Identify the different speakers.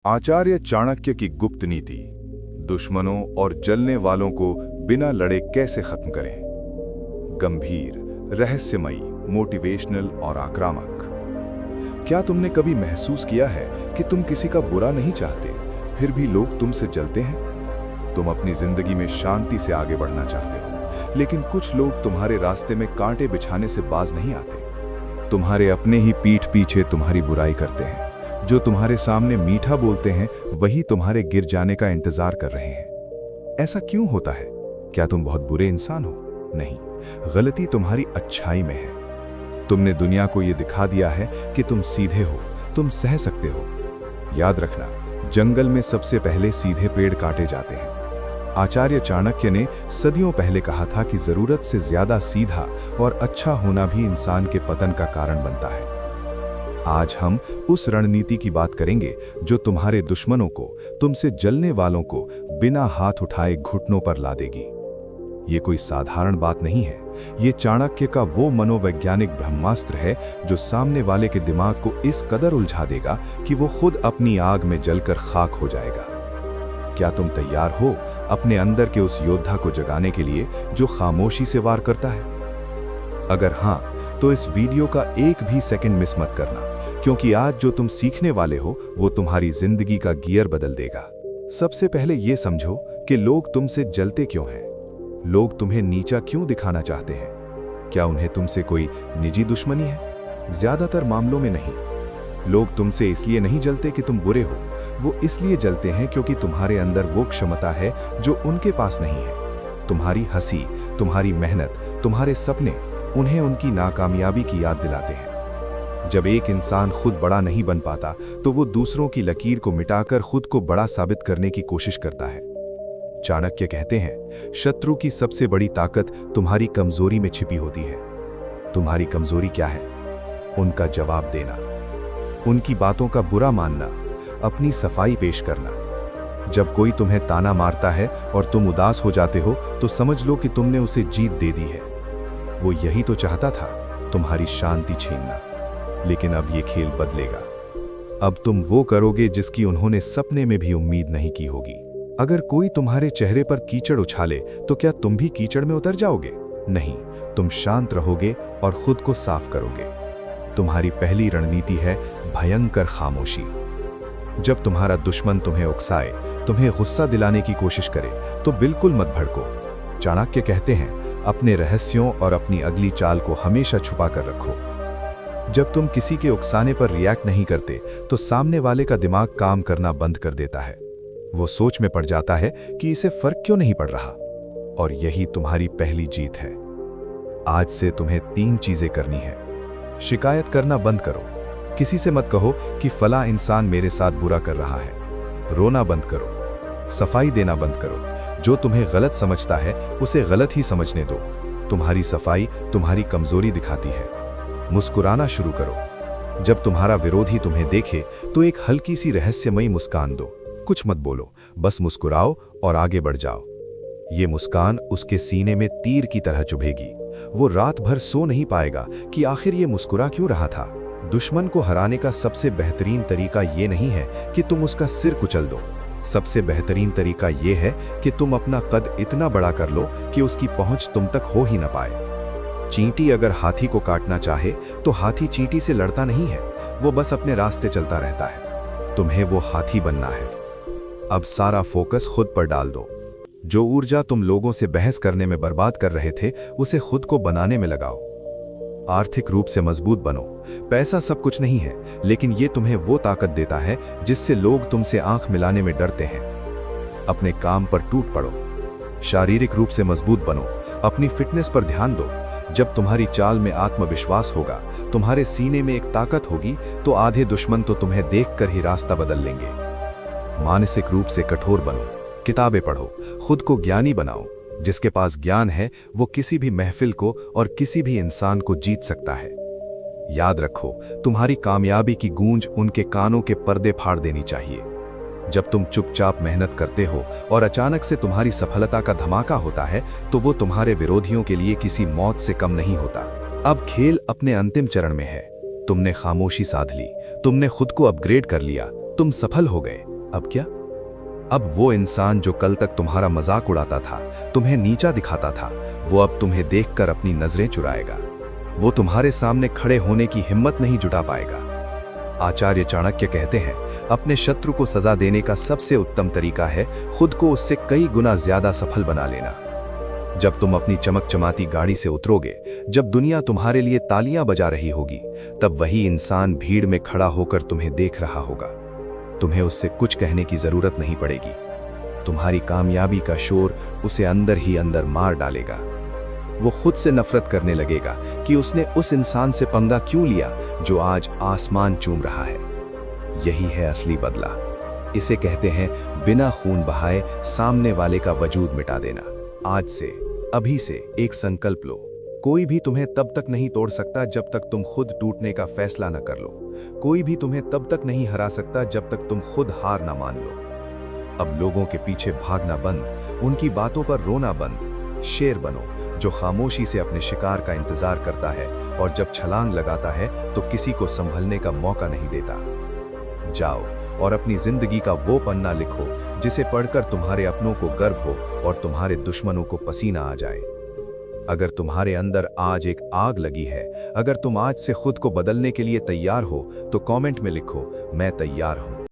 Speaker 1: आचार्य चाणक्य की गुप्त नीति, दुश्मनों और जलने वालों को बिना लड़े कैसे खत्म करें। गंभीर, रहस्यमयी, मोटिवेशनल और आक्रामक। क्या तुमने कभी महसूस किया है कि तुम किसी का बुरा नहीं चाहते, फिर भी लोग तुमसे जलते हैं? तुम अपनी जिंदगी में शांति से आगे बढ़ना चाहते हो, लेकिन कुछ लोग तुम्हारे रास्ते में कांटे बिछाने से बाज नहीं आते। तुम्हारे अपने ही पीठ पीछे तुम्हारी बुराई करते हैं। जो तुम्हारे सामने मीठा बोलते हैं, वही तुम्हारे गिर जाने का इंतजार कर रहे हैं। ऐसा क्यों होता है? क्या तुम बहुत बुरे इंसान हो? नहीं, गलती तुम्हारी अच्छाई में है। तुमने दुनिया को यह दिखा दिया है कि तुम सीधे हो, तुम सह सकते हो। याद रखना, जंगल में सबसे पहले सीधे पेड़ काटे जाते हैं। आचार्य चाणक्य ने सदियों पहले कहा था कि जरूरत से ज्यादा सीधा और अच्छा होना भी इंसान के पतन का कारण बनता है। आज हम उस रणनीति की बात करेंगे जो तुम्हारे दुश्मनों को, तुमसे जलने वालों को बिना हाथ उठाए घुटनों पर ला देगी। ये कोई साधारण बात नहीं है। ये चाणक्य का वो मनोवैज्ञानिक ब्रह्मास्त्र है जो सामने वाले के दिमाग को इस कदर उलझा देगा कि वो खुद अपनी आग में जलकर खाक हो जाएगा। क्या तुम तैयार हो अपने अंदर के उस योद्धा को जगाने के लिए जो खामोशी से वार करता है? अगर हाँ, तो इस वीडियो का एक भी सेकंड मिस मत करना, क्योंकि आज जो तुम सीखने वाले हो वो तुम्हारी जिंदगी का गियर बदल देगा। सबसे पहले ये समझो कि लोग तुमसे जलते क्यों हैं। लोग तुम्हें नीचा क्यों दिखाना चाहते हैं? क्या उन्हें तुमसे कोई निजी दुश्मनी है? ज्यादातर मामलों में नहीं। लोग तुमसे इसलिए नहीं जलते कि तुम बुरे हो, वो इसलिए जलते हैं क्योंकि तुम्हारे अंदर वो क्षमता है जो उनके पास नहीं है। तुम्हारी हंसी, तुम्हारी मेहनत, तुम्हारे सपने उन्हें उनकी नाकामयाबी की याद दिलाते हैं। जब एक इंसान खुद बड़ा नहीं बन पाता तो वो दूसरों की लकीर को मिटाकर खुद को बड़ा साबित करने की कोशिश करता है। चाणक्य कहते हैं, शत्रु की सबसे बड़ी ताकत तुम्हारी कमजोरी में छिपी होती है। तुम्हारी कमजोरी क्या है? उनका जवाब देना, उनकी बातों का बुरा मानना, अपनी सफाई पेश करना। जब कोई तुम्हें ताना मारता है और तुम उदास हो जाते हो तो समझ लो कि तुमने उसे जीत दे दी है। वो यही तो चाहता था, तुम्हारी शांति छीनना। लेकिन अब ये खेल बदलेगा। अब तुम वो करोगे जिसकी उन्होंने सपने में भी उम्मीद नहीं की होगी। अगर कोई तुम्हारे चेहरे पर कीचड़ उछाले तो क्या तुम भी कीचड़ में उतर जाओगे? नहीं, तुम शांत रहोगे और खुद को साफ करोगे। तुम्हारी पहली रणनीति है भयंकर खामोशी। जब तुम्हारा दुश्मन तुम्हें उकसाए, तुम्हें गुस्सा दिलाने की कोशिश करे, तो बिल्कुल मत भड़को। चाणक्य कहते हैं, अपने रहस्यों और अपनी अगली चाल को हमेशा छुपा कर रखो। जब तुम किसी के उकसाने पर रिएक्ट नहीं करते तो सामने वाले का दिमाग काम करना बंद कर देता है। वो सोच में पड़ जाता है कि इसे फर्क क्यों नहीं पड़ रहा। और यही तुम्हारी पहली जीत है। आज से तुम्हें 3 चीजें करनी है। शिकायत करना बंद करो। किसी से मत कहो कि फला इंसान मेरे साथ बुरा कर रहा है। रोना बंद करो। सफाई देना बंद करो। जो तुम्हें गलत समझता है उसे गलत ही समझने दो। तुम्हारी सफाई तुम्हारी कमजोरी दिखाती है। मुस्कुराना शुरू करो। जब तुम्हारा विरोधी तुम्हें देखे तो एक हल्की सी रहस्यमयी मुस्कान दो। कुछ मत बोलो, बस मुस्कुराओ और आगे बढ़ जाओ। ये मुस्कान उसके सीने में तीर की तरह चुभेगी। वो रात भर सो नहीं पाएगा कि आखिर ये मुस्कुरा क्यों रहा था। दुश्मन को हराने का सबसे बेहतरीन तरीका ये नहीं है कि तुम उसका सिर कुचल दो। सबसे बेहतरीन तरीका ये है कि तुम अपना कद इतना बड़ा कर लो कि उसकी पहुंच तुम तक हो ही ना पाए। चींटी अगर हाथी को काटना चाहे तो हाथी चींटी से लड़ता नहीं है, वो बस अपने रास्ते चलता रहता है। तुम्हें वो हाथी बनना है। अब सारा फोकस खुद पर डाल दो। जो ऊर्जा तुम लोगों से बहस करने में बर्बाद कर रहे थे, उसे खुद को बनाने में लगाओ। आर्थिक रूप से मजबूत बनो। पैसा सब कुछ नहीं है, लेकिन ये तुम्हें वो ताकत देता है जिससे लोग तुमसे आंख मिलाने में डरते हैं। अपने काम पर टूट पड़ो। शारीरिक रूप से मजबूत बनो। अपनी फिटनेस पर ध्यान दो। जब तुम्हारी चाल में आत्मविश्वास होगा, तुम्हारे सीने में एक ताकत होगी, तो आधे दुश्मन तो तुम्हें देखकर ही रास्ता बदल लेंगे। मानसिक रूप से कठोर बनो। किताबें पढ़ो। खुद को ज्ञानी बनाओ। जिसके पास ज्ञान है वो किसी भी महफिल को और किसी भी इंसान को जीत सकता है। याद रखो, तुम्हारी कामयाबी की गूंज उनके कानों के पर्दे फाड़ देनी चाहिए। जब तुम चुपचाप मेहनत करते हो और अचानक से तुम्हारी सफलता का धमाका होता है, तो वो तुम्हारे विरोधियों के लिए किसी मौत से कम नहीं होता। अब खेल अपने अंतिम चरण में है। तुमने खामोशी साध ली, तुमने खुद को अपग्रेड कर लिया,
Speaker 2: तुम सफल हो गए। अब क्या? अब वो इंसान जो कल तक तुम्हारा मजाक उड़ाता था, तुम्हें नीचा दिखाता था, वो अब तुम्हें देखकर अपनी नजरें चुराएगा। वो तुम्हारे सामने खड़े होने की हिम्मत नहीं जुटा पाएगा। आचार्य चाणक्य कहते हैं, अपने शत्रु को सजा देने का सबसे उत्तम तरीका है खुद को उससे कई गुना ज्यादा सफल बना लेना। जब तुम अपनी चमक चमाती गाड़ी से उतरोगे, जब दुनिया तुम्हारे लिए तालियां बजा रही होगी, तब वही इंसान भीड़ में खड़ा होकर तुम्हें देख रहा होगा। तुम्हें उससे कुछ कहने की जरूरत नहीं पड़ेगी। तुम्हारी कामयाबी का शोर उसे अंदर ही अंदर मार डालेगा। वो खुद से नफरत करने लगेगा कि उसने उस इंसान से पंगा क्यों लिया जो आज आसमान चूम रहा है। यही है असली बदला। इसे कहते हैं बिना खून बहाए सामने वाले का वजूद मिटा देना। आज से, अभी से एक संकल्प लो। कोई भी तुम्हें तब तक नहीं तोड़ सकता जब तक तुम खुद टूटने का फैसला न कर लो। कोई भी तुम्हें तब तक नहीं हरा सकता जब तक तुम खुद हार न मान लो। अब लोगों के पीछे भागना बंद, उनकी बातों पर रोना बंद। शेर बनो जो खामोशी से अपने शिकार का इंतजार करता है और जब छलांग लगाता है तो किसी को संभलने का मौका नहीं देता। जाओ और अपनी जिंदगी का वो पन्ना लिखो जिसे पढ़कर तुम्हारे अपनों को गर्व हो और तुम्हारे दुश्मनों को पसीना आ जाए। अगर तुम्हारे अंदर आज एक आग लगी है, अगर तुम आज से खुद को बदलने के लिए तैयार हो, तो कमेंट में लिखो, मैं तैयार हूं।